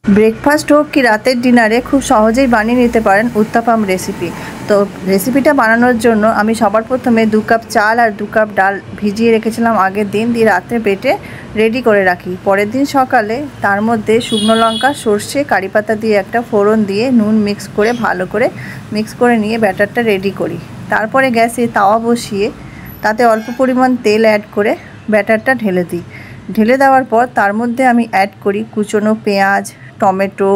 Breakfast হোক কি রাতের ডিনারে খুব সহজেই বানিয়ে নিতে পারেন উত্তাপাম রেসিপি। তো রেসিপিটা বানানোর জন্য আমি সবার প্রথমে 2 কাপ চাল আর 2 কাপ ডাল ভিজিয়ে রেখেছিলাম আগের দিন, দিয়ে রাত্রে বেটে রেডি করে রাখি। পরের দিন সকালে তার মধ্যে শুকনো লঙ্কা, সর্ষে, কারি পাতা দিয়ে একটা ফোড়ন দিয়ে নুন মিক্স করে ভালো করে মিক্স করে নিয়ে ব্যাটারটা রেডি করি। তারপরে গ্যাসে তাওয়া বসিয়ে তাতে অল্প পরিমাণ তেল অ্যাড করে ব্যাটারটা ঢেলে দিই। ঢেলে দেওয়ার পর তার মধ্যে আমি অ্যাড করি কুচনো পেঁয়াজ, টমেটো,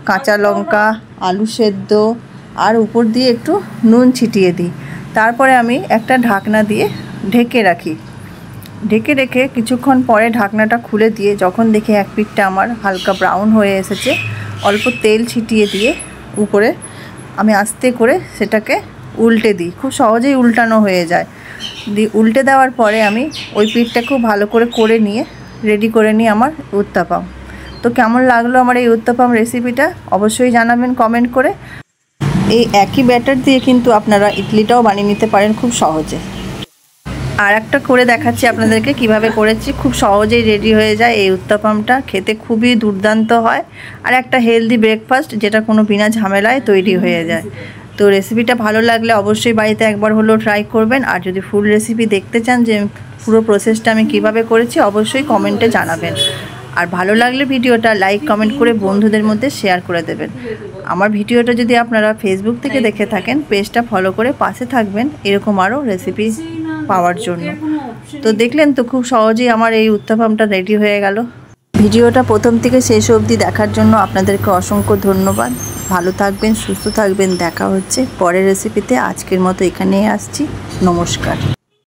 কাঁচা লঙ্কা, আলু সেদ্ধ আর উপর দিয়ে একটু নুন ছিটিয়ে দিই। তারপরে আমি একটা ঢাকনা দিয়ে ঢেকে রাখি। ঢেকে রেখে কিছুক্ষণ পরে ঢাকনাটা খুলে দিয়ে যখন দেখি এক পিঠটা আমার হালকা ব্রাউন হয়ে এসেছে, অল্প তেল ছিটিয়ে দিয়ে উপরে আমি আস্তে করে সেটাকে উল্টে দিই। খুব সহজেই উল্টানো হয়ে যায়। দিয়ে উল্টে দেওয়ার পরে আমি ওই পিঠটা খুব ভালো করে নিয়ে রেডি করে নিই আমার উত্তাপাম। তো কেমন লাগলো আমার এই উত্তাপাম রেসিপিটা অবশ্যই জানাবেন কমেন্ট করে। এই একই ব্যাটার দিয়ে কিন্তু আপনারা ইডলিটাও বানিয়ে নিতে পারেন খুব সহজে। আর একটা করে দেখাচ্ছি আপনাদেরকে কিভাবে করেছি। খুব সহজেই রেডি হয়ে যায় এই উত্তাপামটা, খেতে খুবই দুর্দান্ত হয় আর একটা হেলদি ব্রেকফাস্ট যেটা কোনো বিনা ঝামেলায় তৈরি হয়ে যায়। তো রেসিপিটা ভালো লাগলে অবশ্যই বাড়িতে একবার হলেও ট্রাই করবেন। আর যদি ফুল রেসিপি দেখতে চান যে পুরো প্রসেসটা আমি কিভাবে করেছি অবশ্যই কমেন্টে জানাবেন। আর ভালো লাগলে ভিডিওটা লাইক কমেন্ট করে বন্ধুদের মধ্যে শেয়ার করে দেবেন। আমার ভিডিওটা যদি আপনারা ফেসবুক থেকে দেখে থাকেন পেজটা ফলো করে পাশে থাকবেন এরকম আরও রেসিপি পাওয়ার জন্য। তো দেখলেন তো খুব সহজেই আমার এই উত্তাপামটা রেডি হয়ে গেল। ভিডিওটা প্রথম থেকে শেষ অবধি দেখার জন্য আপনাদেরকে অসংখ্য ধন্যবাদ। ভালো থাকবেন, সুস্থ থাকবেন। দেখা হচ্ছে পরের রেসিপিতে। আজকের মতো এখানেই আসছি। নমস্কার।